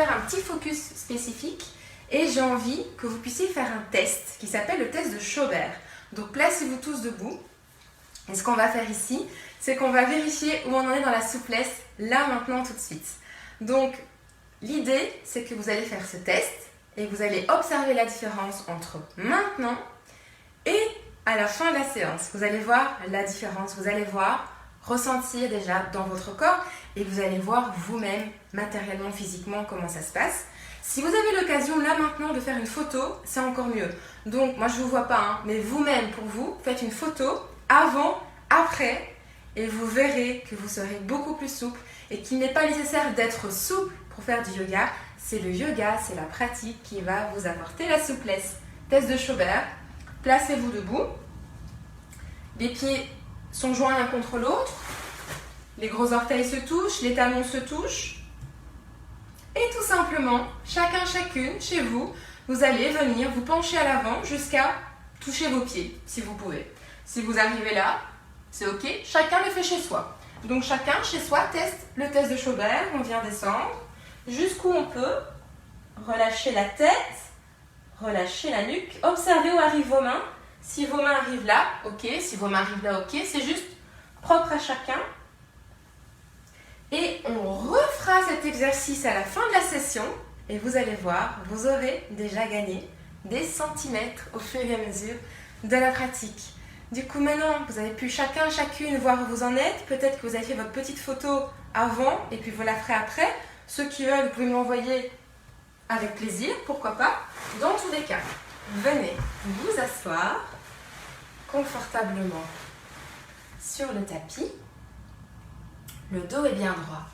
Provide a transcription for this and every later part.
faire un petit focus spécifique et j'ai envie que vous puissiez faire un test qui s'appelle le test de Schaubert. Donc placez-vous tous debout. Et ce qu'on va faire ici, c'est qu'on va vérifier où on en est dans la souplesse, là, maintenant, tout de suite. Donc, l'idée, c'est que vous allez faire ce test et vous allez observer la différence entre maintenant et à la fin de la séance. Vous allez voir la différence, vous allez voir, ressentir déjà dans votre corps et vous allez voir vous-même, matériellement, physiquement, comment ça se passe. Si vous avez l'occasion, là, maintenant, de faire une photo, c'est encore mieux. Donc, moi, je ne vous vois pas, hein, mais vous-même, pour vous, faites une photo avant, après, et vous verrez que vous serez beaucoup plus souple et qu'il n'est pas nécessaire d'être souple pour faire du yoga. C'est le yoga, c'est la pratique qui va vous apporter la souplesse. Test de Schaubert, placez-vous debout. Les pieds sont joints l'un contre l'autre. Les gros orteils se touchent, les talons se touchent. Et tout simplement, chacun, chacune, chez vous, vous allez venir vous pencher à l'avant jusqu'à toucher vos pieds, si vous pouvez. Si vous arrivez là, c'est ok, chacun le fait chez soi. Donc chacun chez soi teste le test de Schaubert, on vient descendre jusqu'où on peut, relâcher la tête, relâcher la nuque, observez où arrivent vos mains. Si vos mains arrivent là, ok, si vos mains arrivent là, ok, c'est juste propre à chacun. Et on refera cet exercice à la fin de la session et vous allez voir, vous aurez déjà gagné des centimètres au fur et à mesure de la pratique. Du coup, maintenant, vous avez pu chacun, chacune voir où vous en êtes. Peut-être que vous avez fait votre petite photo avant et puis vous la ferez après. Ceux qui veulent, vous pouvez me l'envoyer avec plaisir, pourquoi pas. Dans tous les cas, venez vous asseoir confortablement sur le tapis. Le dos est bien droit.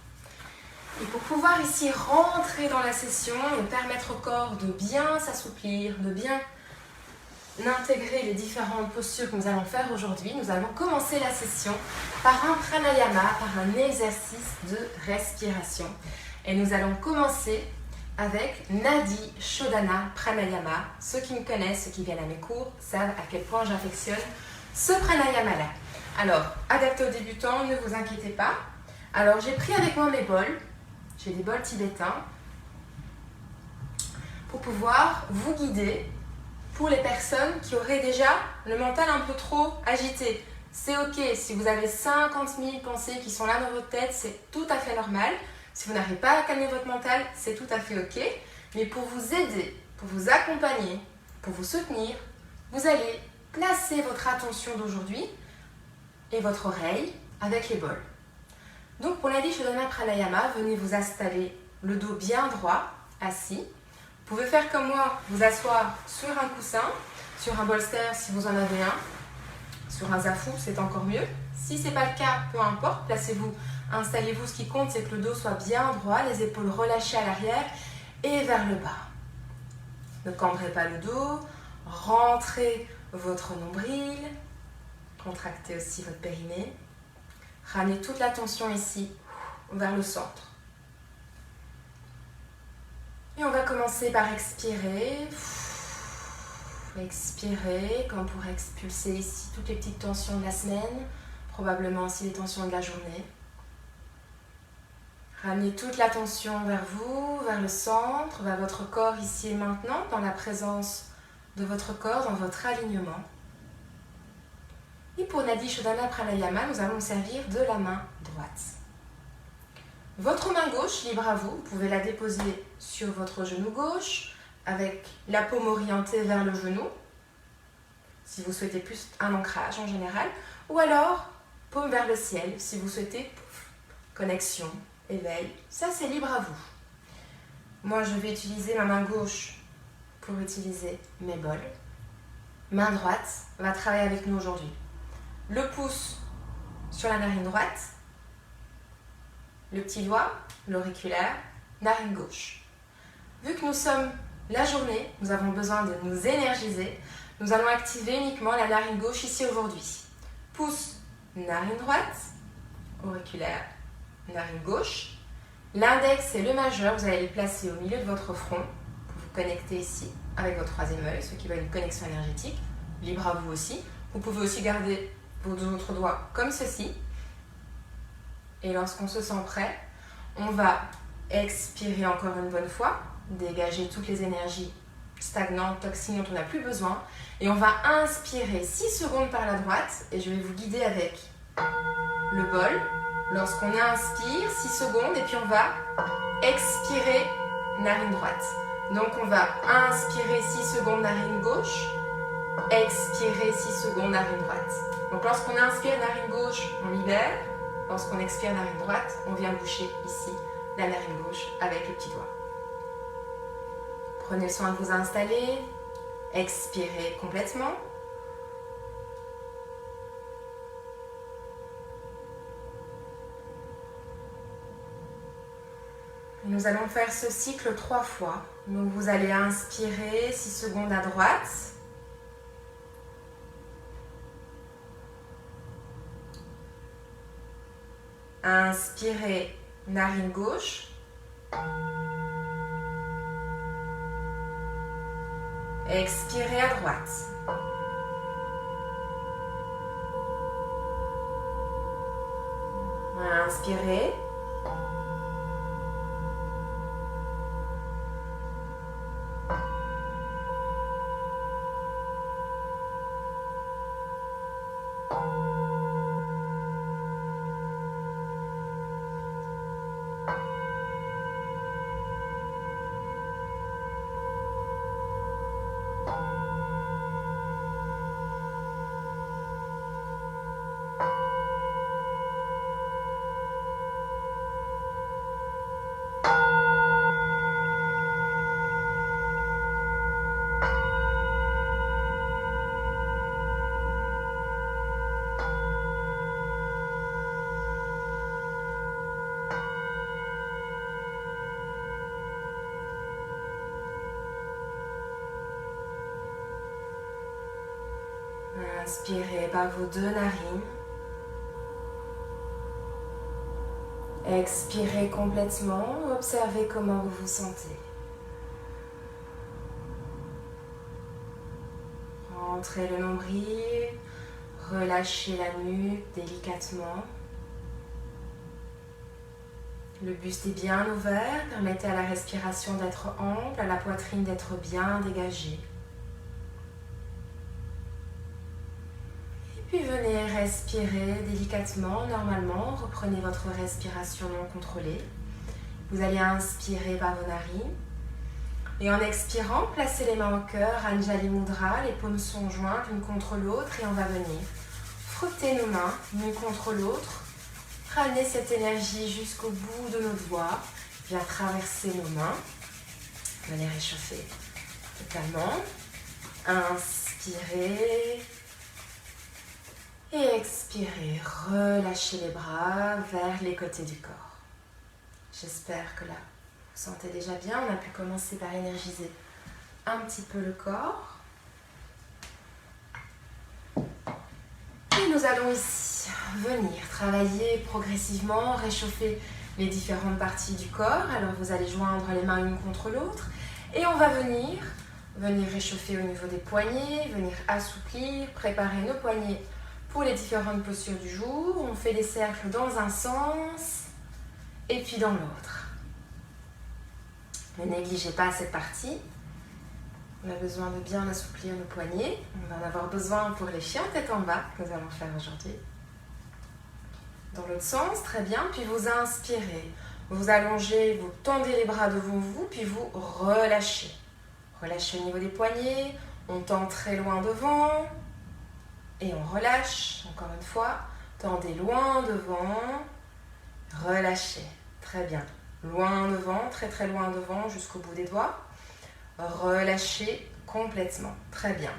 Et pour pouvoir ici rentrer dans la session et permettre au corps de bien s'assouplir, de bien intégrer les différentes postures que nous allons faire aujourd'hui, nous allons commencer la session par un pranayama, par un exercice de respiration. Et nous allons commencer avec Nadi Shodhana Pranayama. Ceux qui me connaissent, ceux qui viennent à mes cours, savent à quel point j'affectionne ce pranayama-là. Alors, adapté aux débutants, ne vous inquiétez pas. Alors, j'ai pris avec moi mes bols. J'ai des bols tibétains pour pouvoir vous guider pour les personnes qui auraient déjà le mental un peu trop agité. C'est ok, si vous avez 50 000 pensées qui sont là dans votre tête, c'est tout à fait normal. Si vous n'arrivez pas à calmer votre mental, c'est tout à fait ok. Mais pour vous aider, pour vous accompagner, pour vous soutenir, vous allez placer votre attention d'aujourd'hui et votre oreille avec les bols. Donc pour Nadi Shodhana Pranayama, venez vous installer le dos bien droit, assis. Vous pouvez faire comme moi, vous asseoir sur un coussin, sur un bolster si vous en avez un, sur un zafou, c'est encore mieux. Si ce n'est pas le cas, peu importe, placez-vous, installez-vous. Ce qui compte, c'est que le dos soit bien droit, les épaules relâchées à l'arrière et vers le bas. Ne cambrez pas le dos, rentrez votre nombril, contractez aussi votre périnée. Ramenez toute la tension ici, vers le centre. Et on va commencer par expirer. Expirer, comme pour expulser ici toutes les petites tensions de la semaine, probablement aussi les tensions de la journée. Ramenez toute la tension vers vous, vers le centre, vers votre corps ici et maintenant, dans la présence de votre corps, dans votre alignement. Et pour Nadi Shodhana Pranayama, nous allons nous servir de la main droite. Votre main gauche, libre à vous, vous pouvez la déposer sur votre genou gauche, avec la paume orientée vers le genou, si vous souhaitez plus un ancrage en général, ou alors paume vers le ciel, si vous souhaitez connexion, éveil, ça c'est libre à vous. Moi je vais utiliser ma main gauche pour utiliser mes bols. Main droite va travailler avec nous aujourd'hui. Le pouce sur la narine droite, le petit doigt, l'auriculaire, narine gauche. Vu que nous sommes la journée, nous avons besoin de nous énergiser, nous allons activer uniquement la narine gauche ici aujourd'hui. Pouce, narine droite, auriculaire, narine gauche. L'index et le majeur, vous allez les placer au milieu de votre front pour vous connecter ici avec votre troisième œil, ceux qui veulent une connexion énergétique. Libre à vous aussi. Vous pouvez aussi garder vos deux autres doigts comme ceci. Et lorsqu'on se sent prêt, on va Expirez encore une bonne fois. Dégagez toutes les énergies stagnantes, toxiques dont on n'a plus besoin. Et on va inspirer 6 secondes par la droite. Et je vais vous guider avec le bol. Lorsqu'on inspire, 6 secondes. Et puis on va expirer narine droite. Donc on va inspirer 6 secondes narine gauche. Expirer 6 secondes narine droite. Donc lorsqu'on inspire narine gauche, on libère. Lorsqu'on expire narine droite, on vient boucher ici la narine gauche avec le petit doigt. Prenez le soin de vous installer. Expirez complètement. Et nous allons faire ce cycle 3 fois. Donc vous allez inspirer 6 secondes à droite. Inspirez narine gauche. Expirez à droite. Inspirez. Inspirez par vos 2 narines. Expirez complètement. Observez comment vous vous sentez. Rentrez le nombril. Relâchez la nuque délicatement. Le buste est bien ouvert. Permettez à la respiration d'être ample, à la poitrine d'être bien dégagée. Puis venez respirer délicatement, normalement. Reprenez votre respiration non contrôlée. Vous allez inspirer par vos narines. Et en expirant, placez les mains au cœur, Anjali Mudra. Les paumes sont jointes l'une contre l'autre et on va venir frotter nos mains l'une contre l'autre. Ramenez cette énergie jusqu'au bout de nos doigts. Viens traverser nos mains. Venez réchauffer totalement. Inspirez. Et expirez, relâchez les bras vers les côtés du corps. J'espère que là, vous sentez déjà bien. On a pu commencer par énergiser un petit peu le corps. Et nous allons ici venir travailler progressivement, réchauffer les différentes parties du corps. Alors vous allez joindre les mains l'une contre l'autre. Et on va venir réchauffer au niveau des poignets, venir assouplir, préparer nos poignets pour les différentes postures du jour. On fait des cercles dans un sens et puis dans l'autre. Ne négligez pas cette partie. On a besoin de bien assouplir nos poignets. On va en avoir besoin pour les chiens tête en bas que nous allons faire aujourd'hui. Dans l'autre sens, très bien. Puis vous inspirez. Vous allongez, vous tendez les bras devant vous, puis vous relâchez. Relâchez au niveau des poignets. On tend très loin devant. Et on relâche, encore une fois, tendez loin devant, relâchez, très bien, loin devant, très très loin devant jusqu'au bout des doigts, relâchez complètement, très bien.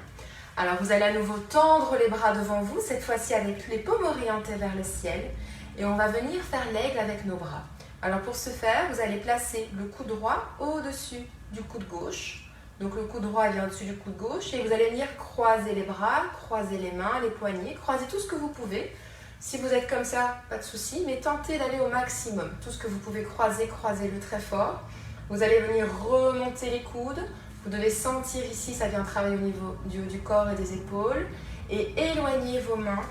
Alors vous allez à nouveau tendre les bras devant vous, cette fois-ci avec les paumes orientées vers le ciel, et on va venir faire l'aigle avec nos bras. Alors pour ce faire, vous allez placer le coude droit au-dessus du coude gauche. Donc le coude droit vient au-dessus du coude gauche et vous allez venir croiser les bras, croiser les mains, les poignets, croiser tout ce que vous pouvez. Si vous êtes comme ça, pas de souci, mais tentez d'aller au maximum. Tout ce que vous pouvez croiser, croisez-le très fort. Vous allez venir remonter les coudes. Vous devez sentir ici, ça vient travailler au niveau du haut du corps et des épaules. Et éloignez vos mains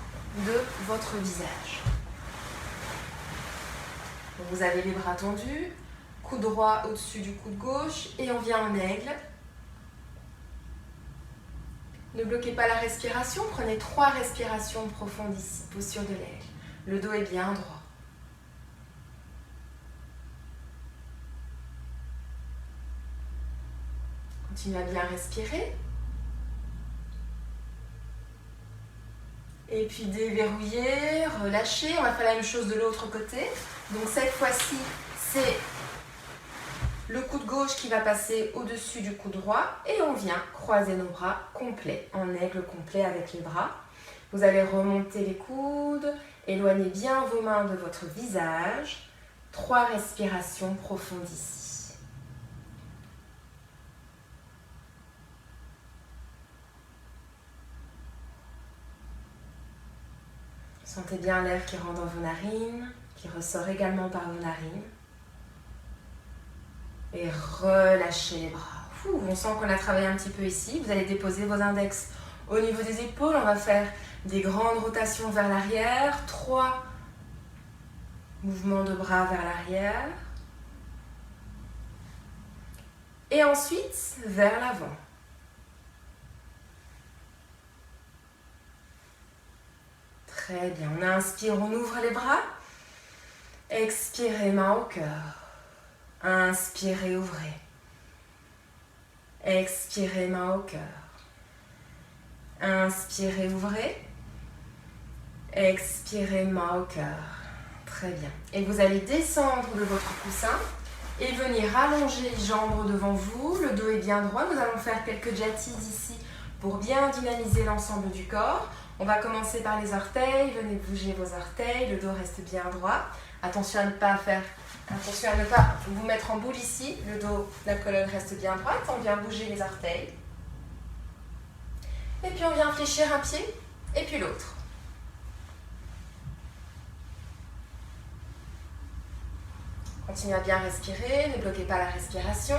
de votre visage. Vous avez les bras tendus. coude droit au-dessus du coude gauche et on vient en aigle. Ne bloquez pas la respiration, prenez 3 respirations profondes ici, posture de l'aigle. Le dos est bien droit. Continuez à bien respirer. Et puis déverrouiller, relâcher. On va faire la même chose de l'autre côté. Donc cette fois-ci, c'est le coude gauche qui va passer au-dessus du coude droit. Et on vient croiser nos bras complets, en aigle complet avec les bras. Vous allez remonter les coudes, éloignez bien vos mains de votre visage. 3 respirations profondes ici. Sentez bien l'air qui rentre dans vos narines, qui ressort également par vos narines. Et relâchez les bras. On sent qu'on a travaillé un petit peu ici. Vous allez déposer vos index au niveau des épaules. On va faire des grandes rotations vers l'arrière. 3 mouvements de bras vers l'arrière. Et ensuite, vers l'avant. Très bien. On inspire, on ouvre les bras. Expirez, main au cœur. Inspirez, ouvrez. Expirez, main au cœur. Inspirez, ouvrez. Expirez, main au cœur. Très bien. Et vous allez descendre de votre coussin et venir allonger les jambes devant vous. Le dos est bien droit. Nous allons faire quelques jatis ici pour bien dynamiser l'ensemble du corps. On va commencer par les orteils. Venez bouger vos orteils. Le dos reste bien droit. Attention à ne pas vous mettre en boule ici. Le dos, la colonne reste bien droite. On vient bouger les orteils. Et puis on vient fléchir un pied et puis l'autre. Continuez à bien respirer. Ne bloquez pas la respiration.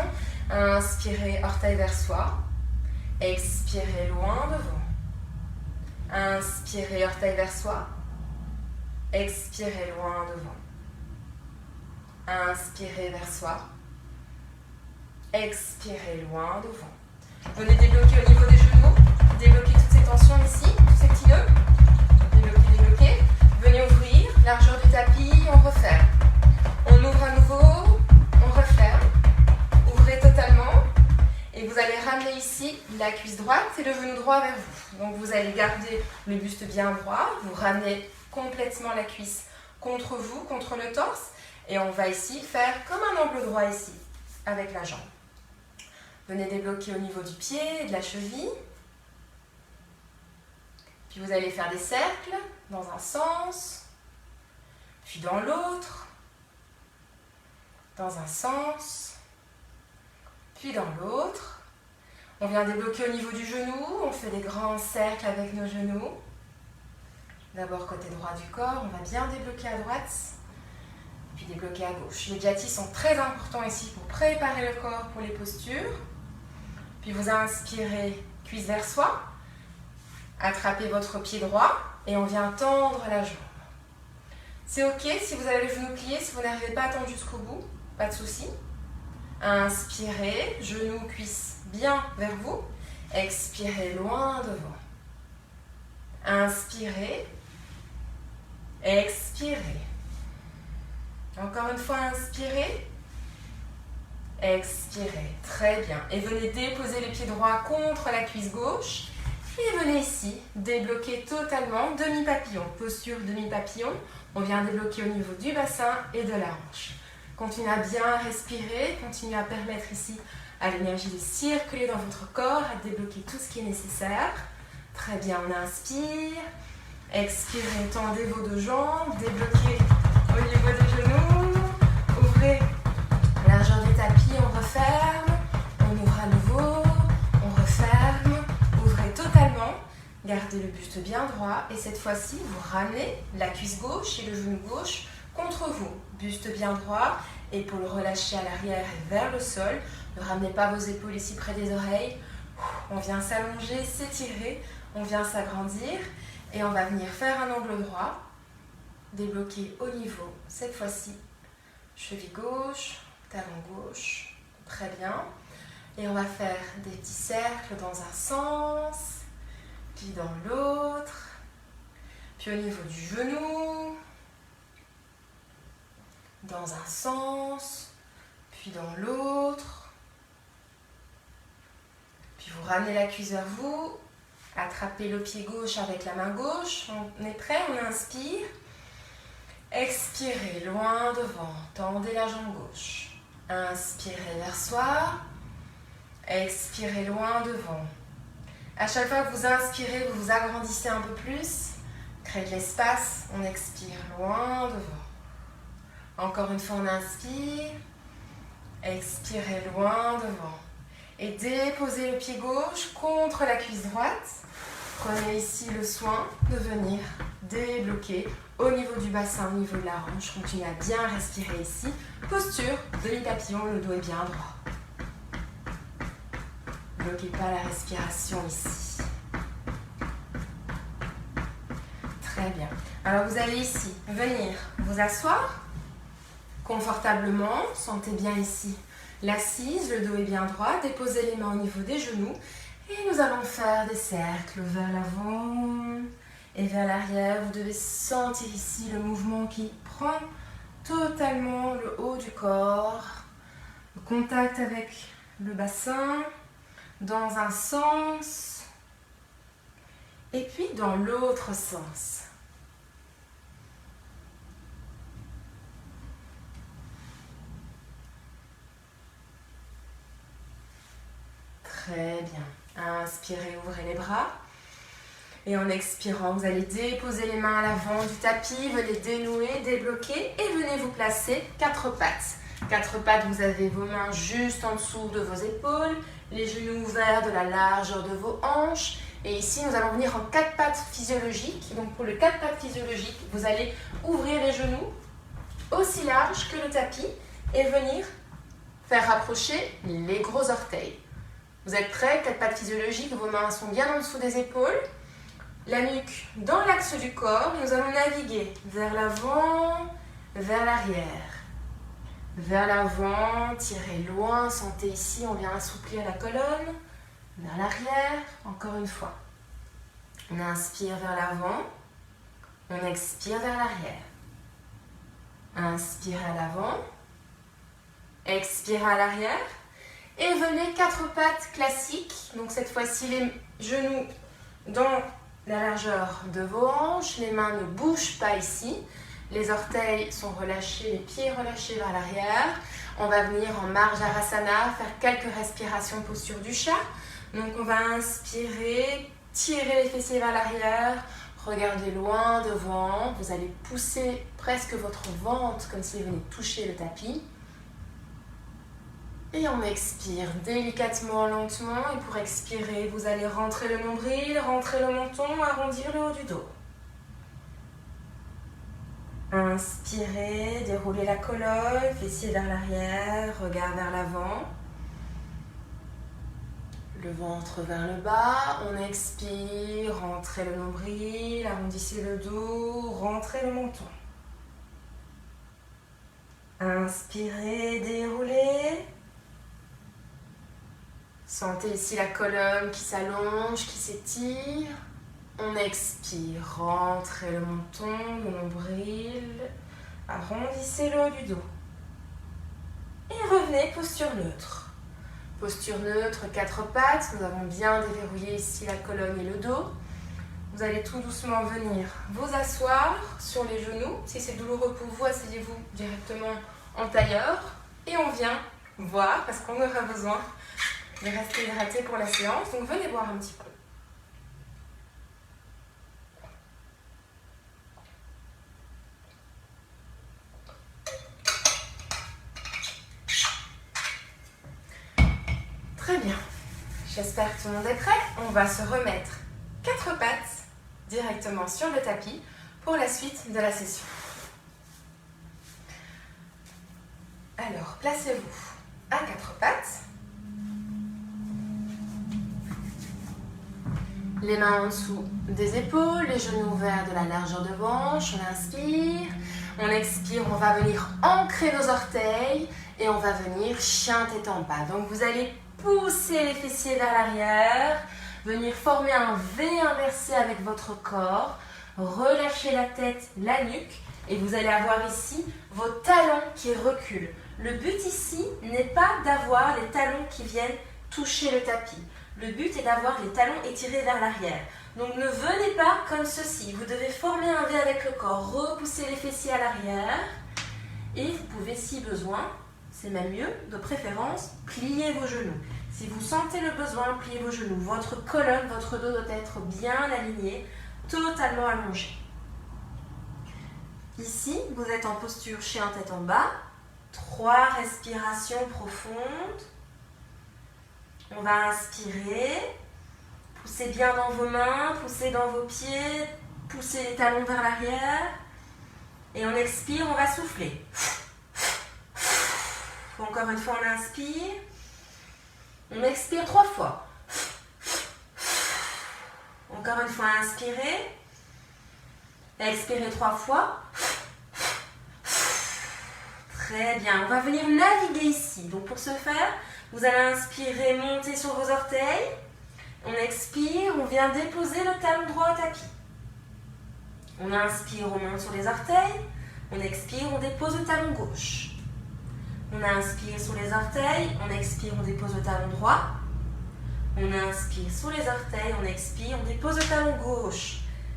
Inspirez, orteil vers soi. Expirez loin devant. Inspirez, orteil vers soi. Expirez loin devant. Inspirez vers soi. Expirez loin devant. Venez débloquer au niveau des genoux. Débloquer toutes ces tensions ici, tous ces petits nœuds. Débloquer, débloquer. Venez ouvrir. Largeur du tapis, on referme. On ouvre à nouveau. On referme. Ouvrez totalement. Et vous allez ramener ici la cuisse droite et le genou droit vers vous. Donc vous allez garder le buste bien droit. Vous ramenez complètement la cuisse contre vous, contre le torse. Et on va ici faire comme un angle droit ici, avec la jambe. Venez débloquer au niveau du pied et de la cheville. Puis vous allez faire des cercles dans un sens, puis dans l'autre, dans un sens, puis dans l'autre. On vient débloquer au niveau du genou, on fait des grands cercles avec nos genoux. D'abord côté droit du corps, on va bien débloquer à droite, puis débloquer à gauche. Les jatis sont très importants ici pour préparer le corps pour les postures. Puis vous inspirez, cuisse vers soi, attrapez votre pied droit et on vient tendre la jambe. C'est ok si vous avez le genou plié, si vous n'arrivez pas à tendre jusqu'au bout, pas de souci. Inspirez, genou, cuisse bien vers vous. Expirez loin devant. Inspirez. Expirez. Encore une fois, inspirez. Expirez. Très bien. Et venez déposer les pieds droits contre la cuisse gauche. Et venez ici débloquer totalement demi-papillon. Posture demi-papillon. On vient débloquer au niveau du bassin et de la hanche. Continuez à bien respirer. Continuez à permettre ici à l'énergie de circuler dans votre corps, à débloquer tout ce qui est nécessaire. Très bien, on inspire. Expirez, tendez vos deux jambes. Débloquez au niveau des genoux. Ouvrez largeur du tapis, on referme. On ouvre à nouveau. On referme. Ouvrez totalement. Gardez le buste bien droit. Et cette fois-ci, vous ramenez la cuisse gauche et le genou gauche contre vous. Buste bien droit. Épaules relâchées à l'arrière et vers le sol. Ne ramenez pas vos épaules ici près des oreilles. On vient s'allonger, s'étirer. On vient s'agrandir. Et on va venir faire un angle droit. Débloquer au niveau, cette fois-ci, cheville gauche, talon gauche. Très bien. Et on va faire des petits cercles dans un sens, puis dans l'autre, puis au niveau du genou, dans un sens, puis dans l'autre. Puis vous ramenez la cuisse vers vous, attrapez le pied gauche avec la main gauche. On est prêt, on inspire. Expirez loin devant, tendez la jambe gauche. Inspirez vers soi. Expirez loin devant. À chaque fois que vous inspirez, vous vous agrandissez un peu plus. Créez de l'espace. On expire loin devant. Encore une fois, on inspire. Expirez loin devant. Et déposez le pied gauche contre la cuisse droite. Prenez ici le soin de venir débloquer au niveau du bassin, au niveau de la hanche. Continuez à bien respirer ici. Posture, demi-papillon, le dos est bien droit. Ne bloquez pas la respiration ici. Très bien. Alors vous allez ici venir vous asseoir confortablement. Sentez bien ici l'assise, le dos est bien droit. Déposez les mains au niveau des genoux. Et nous allons faire des cercles vers l'avant et vers l'arrière. Vous devez sentir ici le mouvement qui prend totalement le haut du corps. Le contact avec le bassin. Dans un sens et puis dans l'autre sens. Très bien. Inspirez, ouvrez les bras. Et en expirant, vous allez déposer les mains à l'avant du tapis, venez dénouer, débloquer et venez vous placer 4 pattes. 4 pattes, vous avez vos mains juste en dessous de vos épaules, les genoux ouverts de la largeur de vos hanches. Et ici, nous allons venir en 4 pattes physiologiques. Donc pour le 4 pattes physiologiques, vous allez ouvrir les genoux aussi larges que le tapis et venir faire rapprocher les gros orteils. Vous êtes prêts? 4 pattes physiologiques, vos mains sont bien en dessous des épaules. La nuque dans l'axe du corps. Nous allons naviguer vers l'avant, vers l'arrière. Vers l'avant, tirez loin, sentez ici, on vient assouplir la colonne. Vers l'arrière, encore une fois. On inspire vers l'avant, on expire vers l'arrière. Inspire à l'avant, expire à l'arrière. Et venez 4 pattes classiques. Donc cette fois-ci, les genoux dans la largeur de vos hanches. Les mains ne bougent pas ici. Les orteils sont relâchés, les pieds relâchés vers l'arrière. On va venir en Marjarasana, faire quelques respirations posture du chat. Donc on va inspirer, tirer les fessiers vers l'arrière, regardez loin devant. Vous allez pousser presque votre ventre comme si vous venez toucher le tapis. Et on expire délicatement, lentement. Et pour expirer, vous allez rentrer le nombril, rentrer le menton, arrondir le haut du dos. Inspirez, déroulez la colonne, fessiers vers l'arrière, regard vers l'avant. Le ventre vers le bas, on expire, rentrez le nombril, arrondissez le dos, rentrez le menton. Inspirez, déroulez. Sentez ici la colonne qui s'allonge, qui s'étire. On expire, rentrez le menton, le nombril, arrondissez le haut du dos. Et revenez, posture neutre. Posture neutre, 4 pattes. Nous avons bien déverrouillé ici la colonne et le dos. Vous allez tout doucement venir vous asseoir sur les genoux. Si c'est douloureux pour vous, asseyez-vous directement en tailleur. Et on vient boire parce qu'on aura besoin de rester hydraté pour la séance. Donc venez boire un petit peu. Très bien. J'espère que tout le monde est prêt. On va se remettre 4 pattes directement sur le tapis pour la suite de la session. Alors, placez-vous à 4 pattes. Les mains en dessous des épaules, les genoux ouverts de la largeur de hanche. On inspire, on expire, on va venir ancrer nos orteils Et on va venir chien tête en bas. Donc vous allez pousser les fessiers vers l'arrière, venir former un V inversé avec votre corps, relâcher la tête, la nuque et vous allez avoir ici vos talons qui reculent. Le but ici n'est pas d'avoir les talons qui viennent toucher le tapis. Le but est d'avoir les talons étirés vers l'arrière. Donc ne venez pas comme ceci. Vous devez former un V avec le corps, repousser les fessiers à l'arrière et vous pouvez si besoin, c'est même mieux, de préférence, plier vos genoux. Si vous sentez le besoin, pliez vos genoux. Votre colonne, votre dos doit être bien aligné, totalement allongé. Ici, vous êtes en posture chien tête en bas. 3 respirations profondes. On va inspirer. Poussez bien dans vos mains, poussez dans vos pieds, poussez les talons vers l'arrière. Et on expire, on va souffler. Encore une fois, on inspire. On expire 3 fois. Encore une fois, inspirez. Expirez 3 fois. Très bien. On va venir naviguer ici. Donc pour ce faire, vous allez inspirer, monter sur vos orteils. On expire, on vient déposer le talon droit au tapis. On inspire, on monte sur les orteils. On expire, on dépose le talon gauche. On inspire sur les orteils, on expire, on dépose le talon droit. On inspire sur les orteils, on expire, on dépose le talon gauche.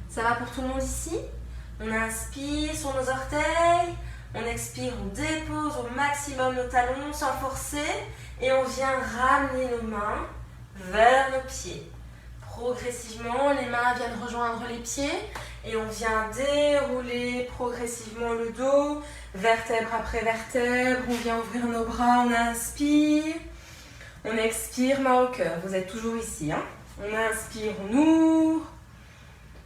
Ça va pour tout le monde ici? On inspire sur nos orteils, on expire, on dépose au maximum nos talons sans forcer et on vient ramener nos mains vers nos pieds. Progressivement, les mains viennent rejoindre les pieds et on vient dérouler progressivement le dos, vertèbre après vertèbre. On vient ouvrir nos bras, on inspire, on expire, main au cœur. Vous êtes toujours ici, hein? On inspire, on ouvre,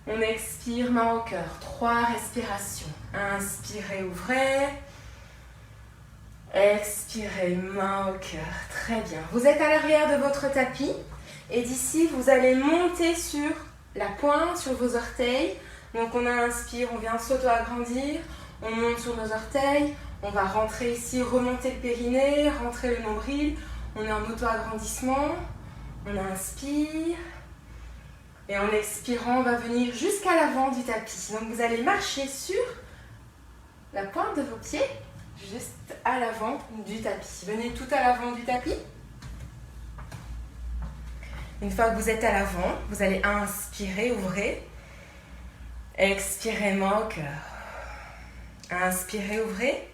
on expire, main au cœur. 3 respirations. Inspirez, ouvrez. Expirez, main au cœur. Très bien. Vous êtes à l'arrière de votre tapis. Et d'ici, vous allez monter sur la pointe, sur vos orteils. Donc on inspire, on vient s'auto-agrandir. On monte sur nos orteils. On va rentrer ici, remonter le périnée, rentrer le nombril. On est en auto-agrandissement. On inspire. Et en expirant, on va venir jusqu'à l'avant du tapis. Donc vous allez marcher sur la pointe de vos pieds, juste à l'avant du tapis. Venez tout à l'avant du tapis. Une fois que vous êtes à l'avant, vous allez inspirer, ouvrez. Expirez, main au cœur. Inspirez, ouvrez.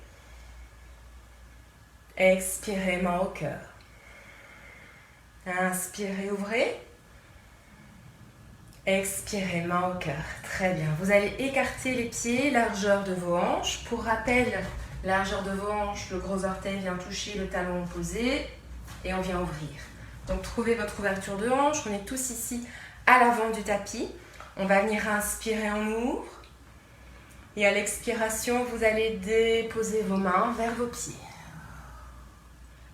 Expirez, main au cœur. Inspirez, ouvrez. Expirez, main au cœur. Très bien. Vous allez écarter les pieds, largeur de vos hanches. Pour rappel, largeur de vos hanches, le gros orteil vient toucher le talon opposé et on vient ouvrir. Donc trouvez votre ouverture de hanche. On est tous ici à l'avant du tapis. On va venir inspirer, on ouvre. Et à l'expiration, vous allez déposer vos mains vers vos pieds.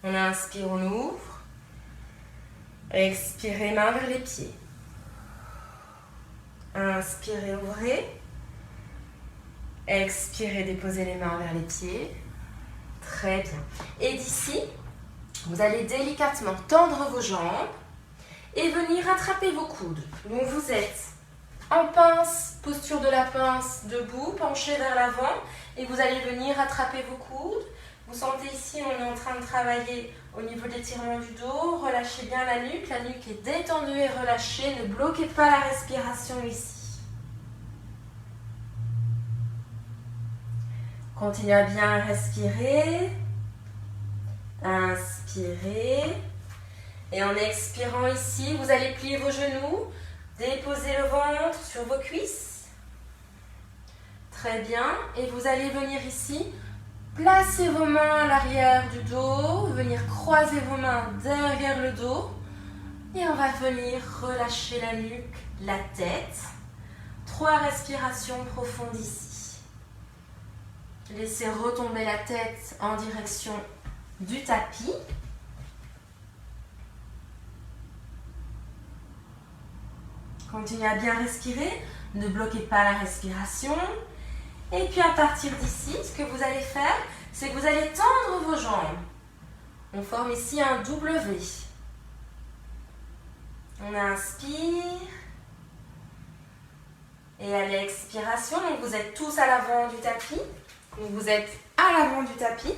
On inspire, on ouvre. Expirez, main vers les pieds. Inspirez, ouvrez. Expirez, déposez les mains vers les pieds. Très bien. Et d'ici, vous allez délicatement tendre vos jambes et venir attraper vos coudes. Donc vous êtes en pince, posture de la pince, debout, penché vers l'avant. Et vous allez venir attraper vos coudes. Vous sentez ici, on est en train de travailler au niveau de l'étirement du dos. Relâchez bien la nuque est détendue et relâchée. Ne bloquez pas la respiration ici. Continuez à bien respirer. Inspirez. Et en expirant ici, vous allez plier vos genoux. Déposez le ventre sur vos cuisses. Très bien. Et vous allez venir ici. Placez vos mains à l'arrière du dos, venir croiser vos mains derrière le dos et on va venir relâcher la nuque, la tête. 3 respirations profondes ici. Laissez retomber la tête en direction du tapis. Continuez à bien respirer, ne bloquez pas la respiration. Et puis à partir d'ici, ce que vous allez faire, c'est que vous allez tendre vos jambes. On forme ici un W. On inspire. Et à l'expiration, donc vous êtes tous à l'avant du tapis. Donc vous êtes à l'avant du tapis.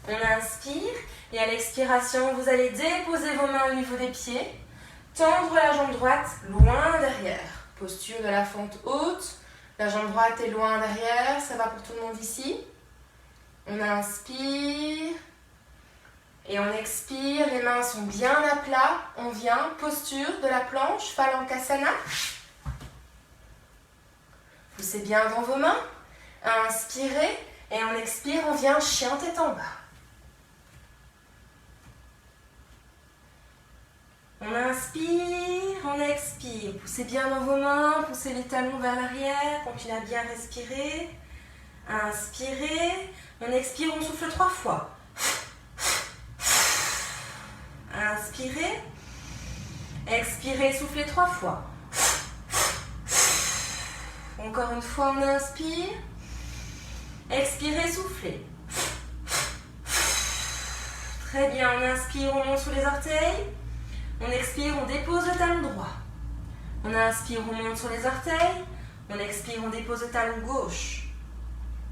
On inspire. Et à l'expiration, vous allez déposer vos mains au niveau des pieds. Tendre la jambe droite loin derrière. Posture de la fente haute. La jambe droite est loin derrière. Ça va pour tout le monde ici. On inspire. Et on expire. Les mains sont bien à plat. On vient. Posture de la planche. Phalangasana. Poussez bien dans vos mains. Inspirez. Et on expire. On vient chien tête en bas. On inspire, on expire. Poussez bien dans vos mains, poussez les talons vers l'arrière, continuez à bien respirer. Inspirez, on expire, on souffle 3 fois. Inspirez, expirez, soufflez 3 fois. Encore une fois, on inspire. Expirez, soufflez. Très bien, on inspire, on monte sous les orteils. On expire, on dépose le talon droit. On inspire, on monte sur les orteils. On expire, on dépose le talon gauche.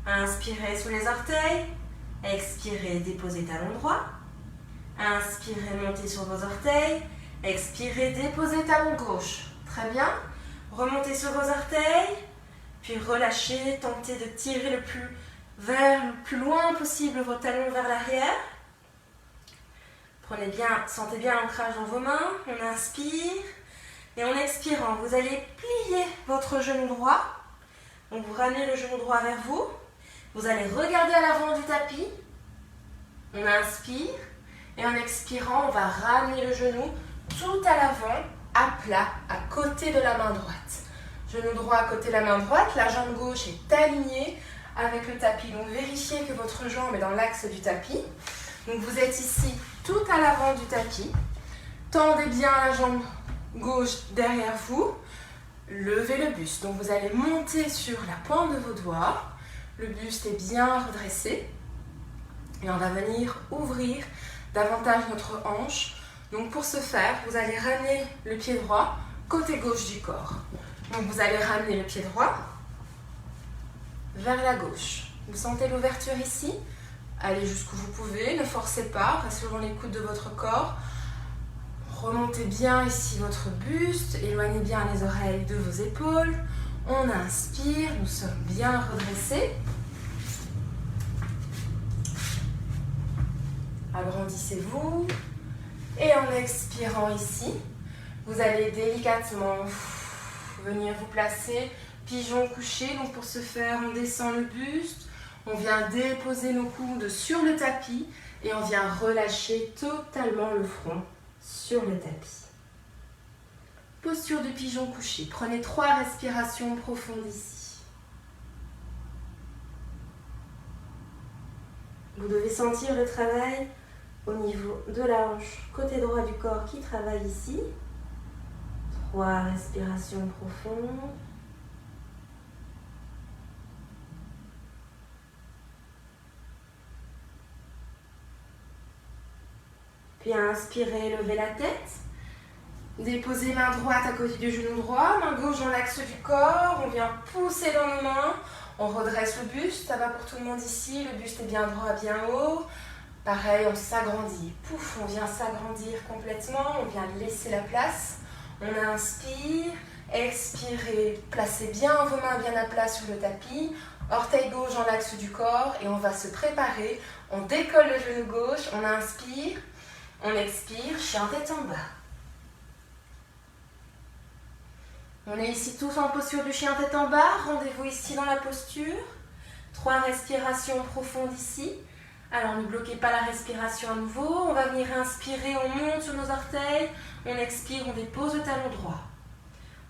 Inspirez sous les orteils. Expirez, déposez talon droit. Inspirez, montez sur vos orteils. Expirez, déposez talon gauche. Très bien. Remontez sur vos orteils. Puis relâchez, tentez de tirer le plus loin possible vos talons vers l'arrière. Prenez bien, sentez bien l'ancrage dans vos mains. On inspire. Et en expirant, vous allez plier votre genou droit. Donc vous ramenez le genou droit vers vous. Vous allez regarder à l'avant du tapis. On inspire. Et en expirant, on va ramener le genou tout à l'avant, à plat, à côté de la main droite. Genou droit à côté de la main droite. La jambe gauche est alignée avec le tapis. Donc vérifiez que votre jambe est dans l'axe du tapis. Donc vous êtes ici tout à l'avant du tapis. Tendez bien la jambe gauche derrière vous. Levez le buste. Donc vous allez monter sur la pointe de vos doigts. Le buste est bien redressé. Et on va venir ouvrir davantage notre hanche. Donc pour ce faire, vous allez ramener le pied droit côté gauche du corps. Donc vous allez ramener le pied droit vers la gauche. Vous sentez l'ouverture ici? Allez jusqu'où vous pouvez, ne forcez pas, restez dans l'écoute de votre corps. Remontez bien ici votre buste, éloignez bien les oreilles de vos épaules. On inspire, nous sommes bien redressés. Agrandissez-vous. Et en expirant ici, vous allez délicatement venir vous placer pigeon couché. Donc pour ce faire, on descend le buste. On vient déposer nos coudes sur le tapis et on vient relâcher totalement le front sur le tapis. Posture de pigeon couché. Prenez 3 respirations profondes ici. Vous devez sentir le travail au niveau de la hanche, côté droit du corps qui travaille ici. 3 respirations profondes. Puis inspirez, levez la tête. Déposez main droite à côté du genou droit, main gauche dans l'axe du corps. On vient pousser dans nos mains. On redresse le buste, ça va pour tout le monde ici. Le buste est bien droit, bien haut. Pareil, on s'agrandit. Pouf, on vient s'agrandir complètement. On vient laisser la place. On inspire, expirez. Placez bien vos mains bien à plat sur le tapis. Orteil gauche dans l'axe du corps. Et on va se préparer. On décolle le genou gauche. On inspire. On expire, chien tête en bas. On est ici tous en posture du chien tête en bas. Rendez-vous ici dans la posture. 3 respirations profondes ici. Alors ne bloquez pas la respiration à nouveau. On va venir inspirer, on monte sur nos orteils. On expire, on dépose le talon droit.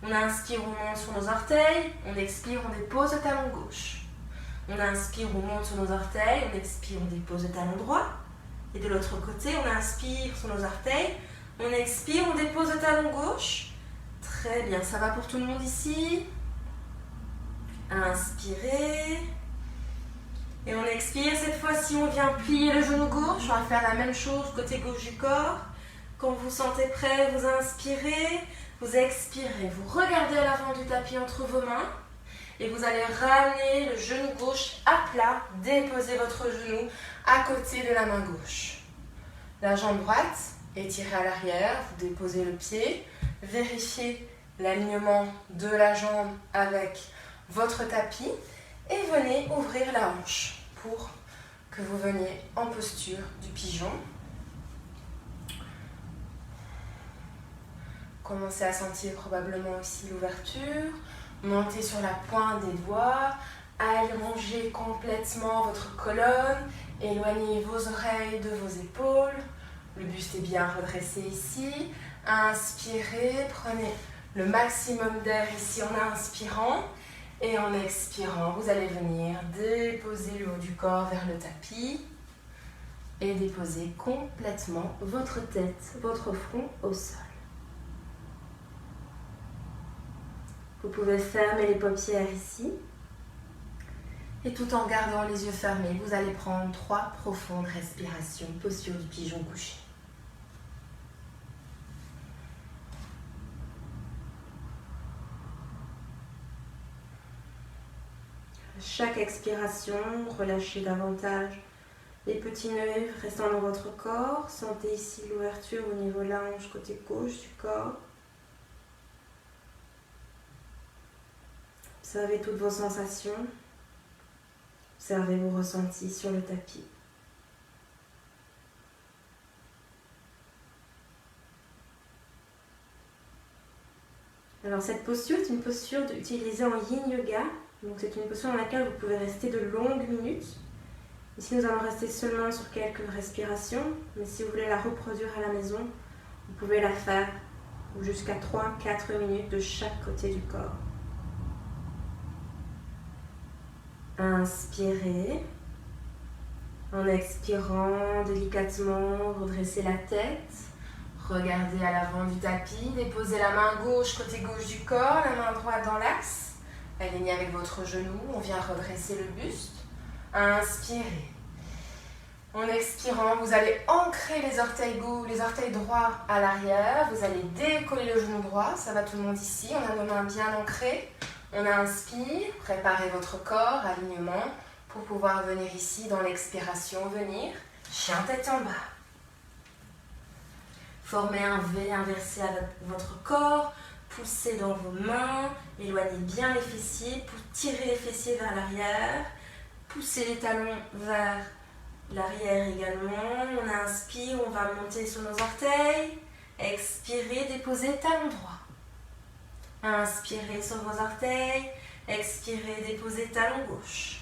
On inspire, on monte sur nos orteils. On expire, on dépose le talon gauche. On inspire, on monte sur nos orteils. On expire, on dépose le talon droit. Et de l'autre côté, on inspire sur nos orteils. On expire, on dépose le talon gauche. Très bien, ça va pour tout le monde ici. Inspirez. Et on expire, cette fois-ci on vient plier le genou gauche, on va faire la même chose côté gauche du corps. Quand vous vous sentez prêt, vous inspirez, vous expirez, vous regardez à l'avant du tapis entre vos mains et vous allez ramener le genou gauche à plat, déposez votre genou à côté de la main gauche. La jambe droite étirée à l'arrière, vous déposez le pied, vérifiez l'alignement de la jambe avec votre tapis et venez ouvrir la hanche pour que vous veniez en posture du pigeon. Commencez à sentir probablement aussi l'ouverture. Montez sur la pointe des doigts. Allongez complètement votre colonne. Éloignez vos oreilles de vos épaules. Le buste est bien redressé ici. Inspirez. Prenez le maximum d'air ici en inspirant. Et en expirant, vous allez venir déposer le haut du corps vers le tapis. Et déposer complètement votre tête, votre front au sol. Vous pouvez fermer les paupières ici. Et tout en gardant les yeux fermés, vous allez prendre 3 profondes respirations, posture du pigeon couché. À chaque expiration, relâchez davantage les petits nœuds restant dans votre corps. Sentez ici l'ouverture au niveau de la hanche côté gauche du corps. Observez toutes vos sensations. Observez vos ressentis sur le tapis. Alors cette posture est une posture utilisée en Yin Yoga. Donc c'est une posture dans laquelle vous pouvez rester de longues minutes. Ici nous allons rester seulement sur quelques respirations. Mais si vous voulez la reproduire à la maison, vous pouvez la faire jusqu'à 3-4 minutes de chaque côté du corps. Inspirez. En expirant délicatement, redressez la tête. Regardez à l'avant du tapis. Déposez la main gauche côté gauche du corps, la main droite dans l'axe. Alignez avec votre genou. On vient redresser le buste. Inspirez. En expirant, vous allez ancrer les orteils droits à l'arrière. Vous allez décoller le genou droit. Ça va tout le monde ici. On a nos mains bien ancrées. On inspire, préparez votre corps, alignement, pour pouvoir venir ici dans l'expiration, venir, chien tête en bas. Formez un V inversé avec votre corps, poussez dans vos mains, éloignez bien les fessiers, tirez les fessiers vers l'arrière, poussez les talons vers l'arrière également. On inspire, on va monter sur nos orteils, expirez, déposez talon droit. Inspirez sur vos orteils, expirez, déposez talon gauche.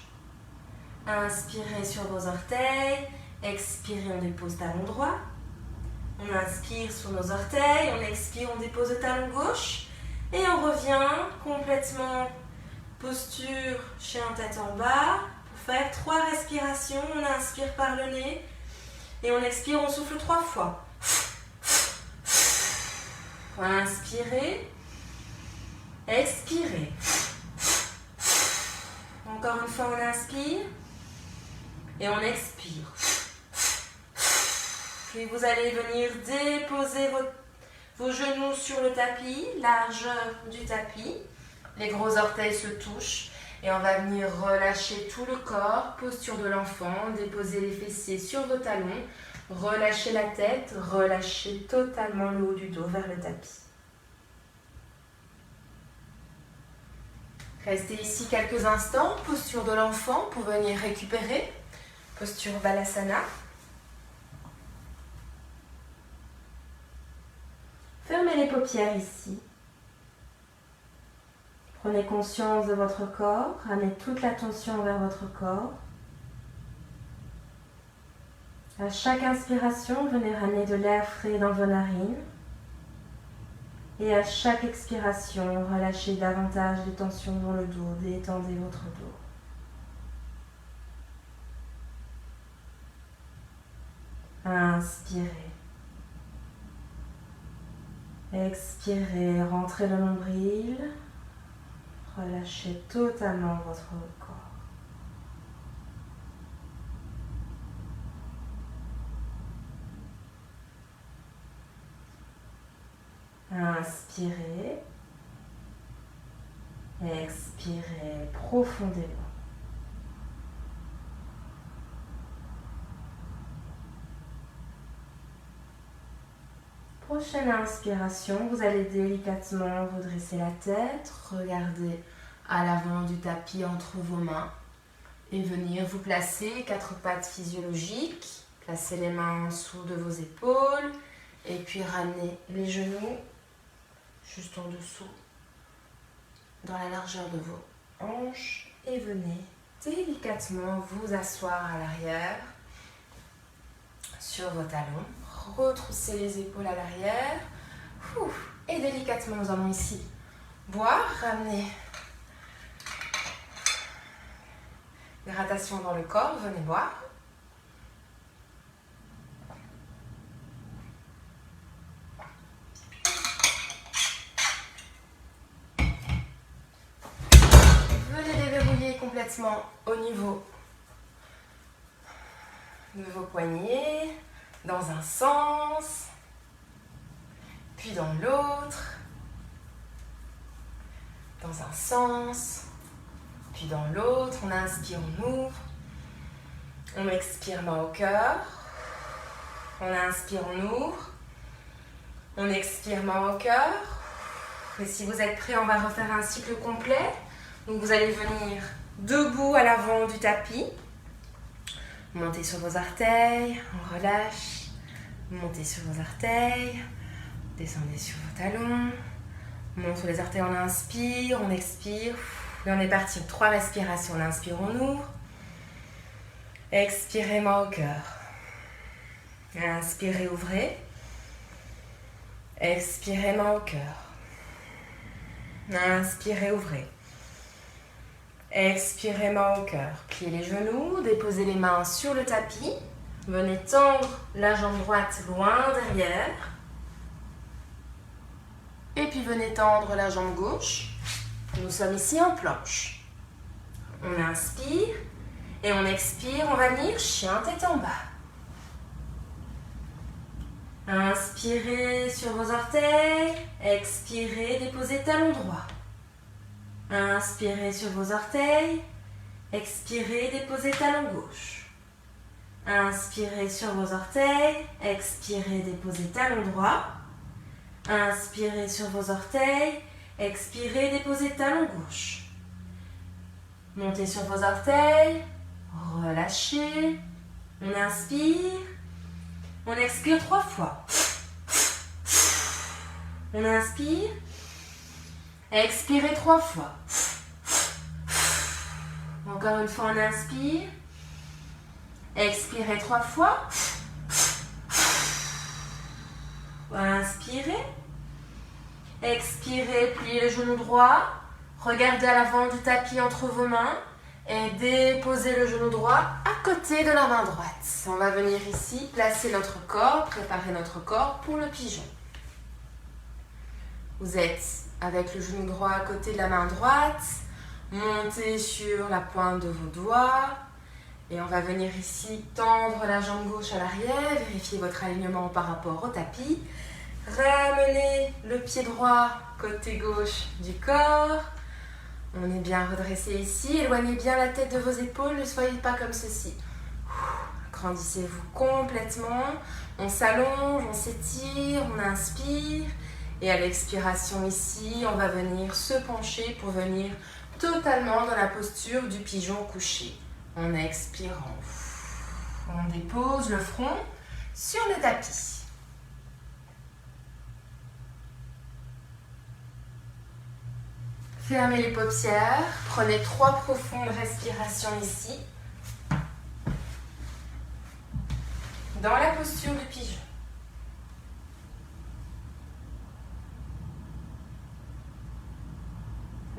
Inspirez sur vos orteils, expirez, on dépose talon droit. On inspire sur nos orteils, on expire, on dépose le talon gauche. Et on revient complètement posture chien tête en bas. Pour faire 3 respirations, on inspire par le nez. Et on expire, on souffle 3 fois. Inspirez. Expirez. Encore une fois, on inspire et on expire. Puis vous allez venir déposer vos genoux sur le tapis, largeur du tapis. Les gros orteils se touchent et on va venir relâcher tout le corps, posture de l'enfant, déposer les fessiers sur vos talons, relâchez la tête, relâchez totalement le haut du dos vers le tapis. Restez ici quelques instants, posture de l'enfant pour venir récupérer, posture Balasana. Fermez les paupières ici. Prenez conscience de votre corps, ramenez toute l'attention vers votre corps. À chaque inspiration, venez ramener de l'air frais dans vos narines. Et à chaque expiration, relâchez davantage les tensions dans le dos, détendez votre dos. Inspirez. Expirez, rentrez le nombril. Relâchez totalement votre corps. Inspirez. Expirez profondément. Prochaine inspiration, vous allez délicatement redresser la tête, regarder à l'avant du tapis entre vos mains et venir vous placer 4 pattes physiologiques. Placez les mains en dessous de vos épaules et puis ramenez les genoux juste en dessous dans la largeur de vos hanches et venez délicatement vous asseoir à l'arrière sur vos talons. Retroussez les épaules à l'arrière. Et délicatement, nous allons ici boire. Ramenez hydratation dans le corps. Venez boire. Venez déverrouiller complètement au niveau de vos poignets. Dans un sens, puis dans l'autre, dans un sens, puis dans l'autre. On inspire, on ouvre, on expire, main au cœur, on inspire, on ouvre, on expire, main au cœur. Et si vous êtes prêts, on va refaire un cycle complet. Donc vous allez venir debout à l'avant du tapis. Montez sur vos orteils, on relâche. Montez sur vos orteils, descendez sur vos talons. Monte sur les orteils, on inspire, on expire. Et on est parti. 3 respirations. On inspire, on ouvre. Expirez, main au cœur. Inspirez, ouvrez. Expirez, main au cœur. Inspirez, ouvrez. Expirez, main au cœur. Pliez les genoux, déposez les mains sur le tapis. Venez tendre la jambe droite loin derrière. Et puis venez tendre la jambe gauche. Nous sommes ici en planche. On inspire et on expire. On va venir chien tête en bas. Inspirez sur vos orteils. Expirez, déposez talon droit. Inspirez sur vos orteils. Expirez, déposez talon gauche. Inspirez sur vos orteils. Expirez, déposez talon droit. Inspirez sur vos orteils. Expirez, déposez talon gauche. Montez sur vos orteils. Relâchez. On inspire. On expire 3 fois. On inspire. Expirez 3 fois. Encore une fois, on inspire. Expirez 3 fois. Inspirez. Expirez, pliez le genou droit. Regardez à l'avant du tapis entre vos mains. Et déposez le genou droit à côté de la main droite. On va venir ici, placer notre corps, préparer notre corps pour le pigeon. Vous êtes avec le genou droit à côté de la main droite. Montez sur la pointe de vos doigts. Et on va venir ici tendre la jambe gauche à l'arrière. Vérifiez votre alignement par rapport au tapis. Ramenez le pied droit côté gauche du corps. On est bien redressé ici. Éloignez bien la tête de vos épaules. Ne soyez pas comme ceci. Grandissez-vous complètement. On s'allonge, on s'étire, on inspire. Et à l'expiration ici, on va venir se pencher pour venir totalement dans la posture du pigeon couché. En expirant, on dépose le front sur le tapis. Fermez les paupières, prenez 3 profondes respirations ici. Dans la posture du pigeon.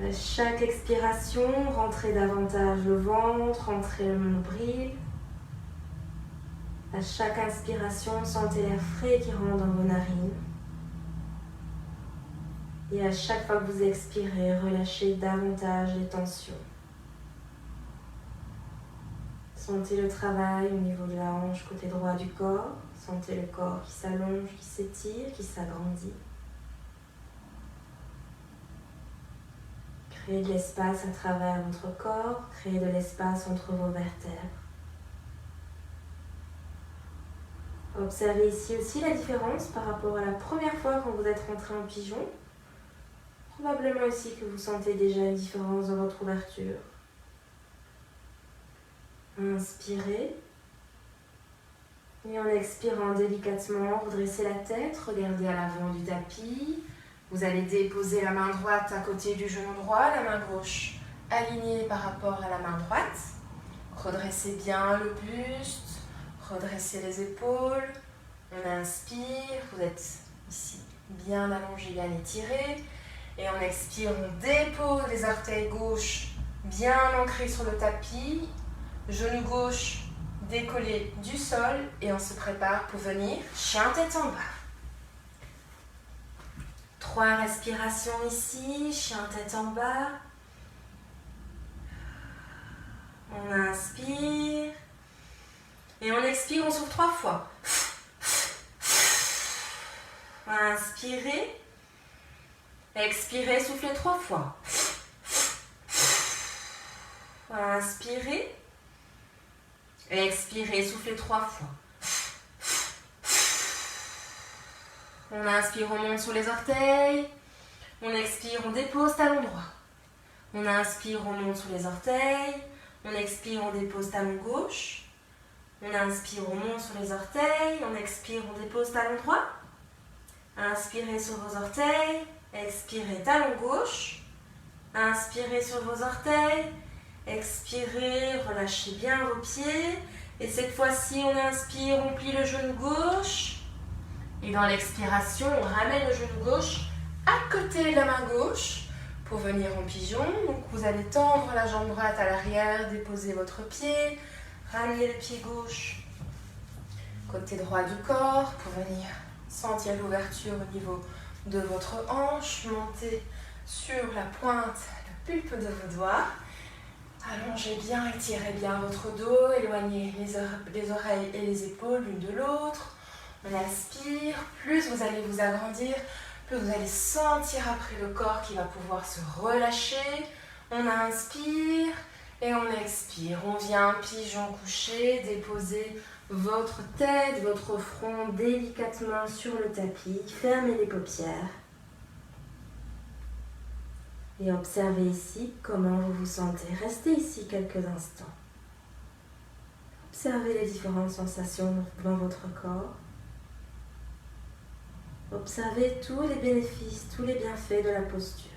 À chaque expiration, rentrez davantage le ventre, rentrez le nombril. À chaque inspiration, sentez l'air frais qui rentre dans vos narines. Et à chaque fois que vous expirez, relâchez davantage les tensions. Sentez le travail au niveau de la hanche côté droit du corps. Sentez le corps qui s'allonge, qui s'étire, qui s'agrandit. Créez de l'espace à travers votre corps, créez de l'espace entre vos vertèbres. Observez ici aussi la différence par rapport à la première fois quand vous êtes rentré en pigeon. Probablement ici que vous sentez déjà une différence dans votre ouverture. Inspirez. Et en expirant délicatement, redressez la tête, regardez à l'avant du tapis. Vous allez déposer la main droite à côté du genou droit, la main gauche alignée par rapport à la main droite. Redressez bien le buste, redressez les épaules. On inspire, vous êtes ici bien allongé, bien étiré. Et on expire, on dépose les orteils gauche bien ancrés sur le tapis. Genou gauche décollé du sol et on se prépare pour venir chien tête en bas. 3 respirations ici, chien tête en bas. On inspire. Et on expire, on souffle 3 fois. Inspirez. Expirez, soufflez 3 fois. Inspirez. Expirez, soufflez 3 fois. On inspire, on monte sur les orteils. On expire, on dépose talon droit. On inspire, on monte sur les orteils. On expire, on dépose talon gauche. On inspire, on monte sur les orteils. On expire, on dépose talon droit. Inspirez sur vos orteils. Expirez, talon gauche. Inspirez sur vos orteils. Expirez, relâchez bien vos pieds. Et cette fois-ci, on inspire, on plie le genou gauche. Et dans l'expiration, on ramène le genou gauche à côté de la main gauche pour venir en pigeon. Donc vous allez tendre la jambe droite à l'arrière, déposer votre pied, ramener le pied gauche côté droit du corps pour venir sentir l'ouverture au niveau de votre hanche, monter sur la pointe, le pulpe de vos doigts. Allongez bien, étirez bien votre dos, éloignez les oreilles et les épaules l'une de l'autre. On aspire, plus vous allez vous agrandir, plus vous allez sentir après le corps qui va pouvoir se relâcher. On inspire et on expire. On vient pigeon couché, déposer votre tête, votre front délicatement sur le tapis. Fermez les paupières. Et observez ici comment vous vous sentez. Restez ici quelques instants. Observez les différentes sensations dans votre corps. Observez tous les bénéfices, tous les bienfaits de la posture.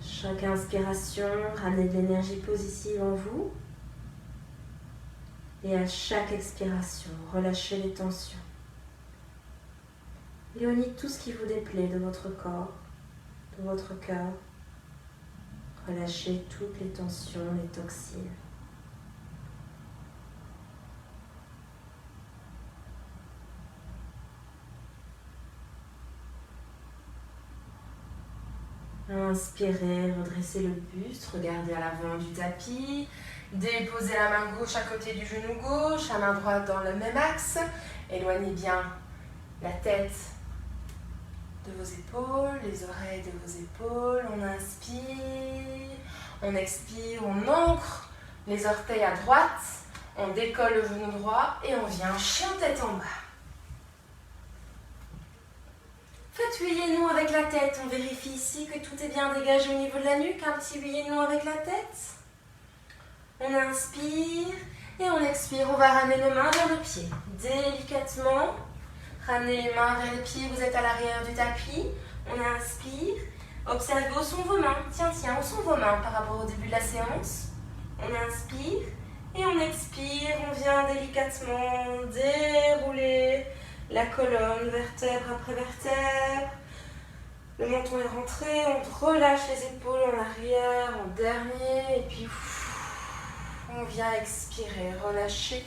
Chaque inspiration, ramenez de l'énergie positive en vous. Et à chaque expiration, relâchez les tensions. Éloignez tout ce qui vous déplaît de votre corps, de votre cœur. Relâchez toutes les tensions, les toxines. Inspirez, redressez le buste, regardez à l'avant du tapis. Déposez la main gauche à côté du genou gauche, la main droite dans le même axe. Éloignez bien la tête de vos épaules, les oreilles de vos épaules. On inspire, on expire, on ancre les orteils à droite. On décolle le genou droit et on vient chien tête en bas. Faites huillez-nous avec la tête. On vérifie ici que tout est bien dégagé au niveau de la nuque. Un petit huillez-nous avec la tête. On inspire et on expire. On va ramener nos mains vers le pied. Délicatement, ramenez les mains vers le pied. Vous êtes à l'arrière du tapis. On inspire. Observez où sont vos mains. Tiens, où sont vos mains par rapport au début de la séance. On inspire et on expire. On vient délicatement dérouler la colonne, vertèbre après vertèbre. Le menton est rentré, on relâche les épaules en arrière, en dernier. Et puis, on vient expirer, relâcher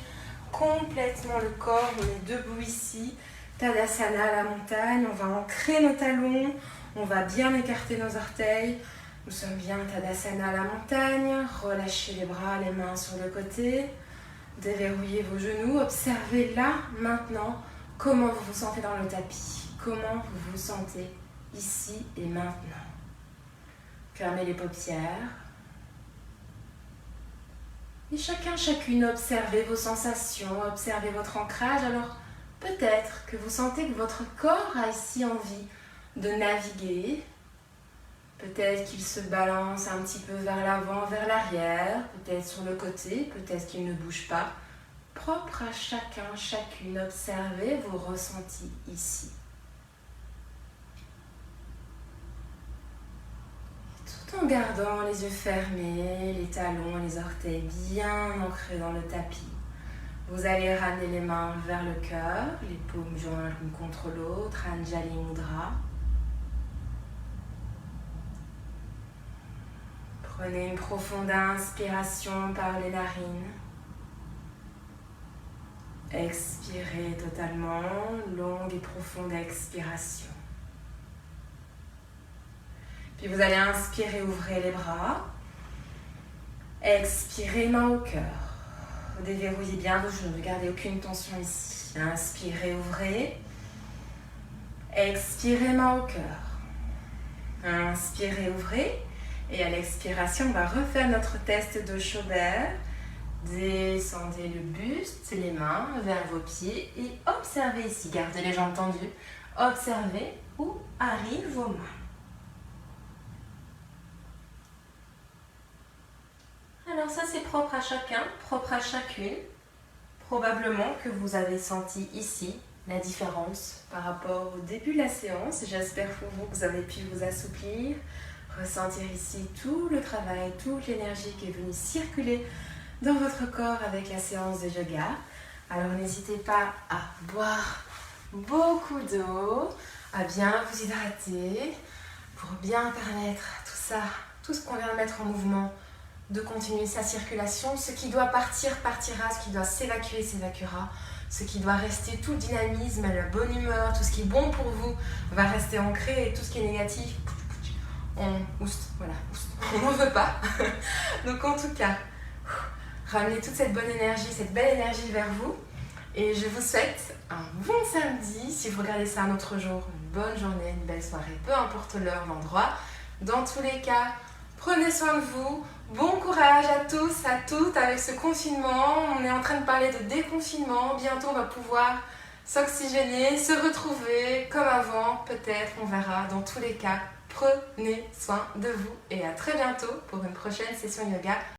complètement le corps. On est debout ici. Tadasana à la montagne. On va ancrer nos talons. On va bien écarter nos orteils. Nous sommes bien Tadasana à la montagne. Relâchez les bras, les mains sur le côté. Déverrouillez vos genoux. Observez là, maintenant, comment vous vous sentez dans le tapis. comment vous vous sentez ici et maintenant. Fermez les paupières. Et chacune, observez vos sensations, observez votre ancrage. Alors, peut-être que vous sentez que votre corps a ici envie de naviguer. Peut-être qu'il se balance un petit peu vers l'avant, vers l'arrière, peut-être sur le côté, peut-être qu'il ne bouge pas. Propre à chacune, observez vos ressentis ici. Tout en gardant les yeux fermés, les talons et les orteils bien ancrés dans le tapis. Vous allez ramener les mains vers le cœur, les paumes jointes l'une contre l'autre, Anjali Mudra. Prenez une profonde inspiration par les narines. Expirez totalement, longue et profonde expiration. Puis vous allez inspirer, ouvrez les bras. Expirez, main au cœur. Déverrouillez bien vos genoux, ne gardez aucune tension ici. Inspirez, ouvrez. Expirez, main au cœur. Inspirez, ouvrez. Et à l'expiration, on va refaire notre test de Schaubert. Descendez le buste, les mains vers vos pieds et observez ici. Gardez les jambes tendues. Observez où arrivent vos mains. Alors ça c'est propre à chacun, propre à chacune. Probablement que vous avez senti ici la différence par rapport au début de la séance. J'espère pour vous que vous avez pu vous assouplir, ressentir ici tout le travail, toute l'énergie qui est venue circuler dans votre corps avec la séance de yoga. Alors n'hésitez pas à boire beaucoup d'eau, à bien vous hydrater pour bien permettre à tout ça, tout ce qu'on vient de mettre en mouvement, de continuer sa circulation. Ce qui doit partir, partira. Ce qui doit s'évacuer, s'évacuera. Ce qui doit rester, tout le dynamisme, la bonne humeur, tout ce qui est bon pour vous va rester ancré et tout ce qui est négatif, on ouste, voilà, ouste. On n'en veut pas. Donc en tout cas, ramenez toute cette bonne énergie, cette belle énergie vers vous. Et je vous souhaite un bon samedi. Si vous regardez ça un autre jour, une bonne journée, une belle soirée, peu importe l'heure, l'endroit. Dans tous les cas, prenez soin de vous. Bon courage à tous, à toutes avec ce confinement. On est en train de parler de déconfinement. Bientôt, on va pouvoir s'oxygéner, se retrouver comme avant. Peut-être, on verra. Dans tous les cas, prenez soin de vous. Et à très bientôt pour une prochaine session yoga.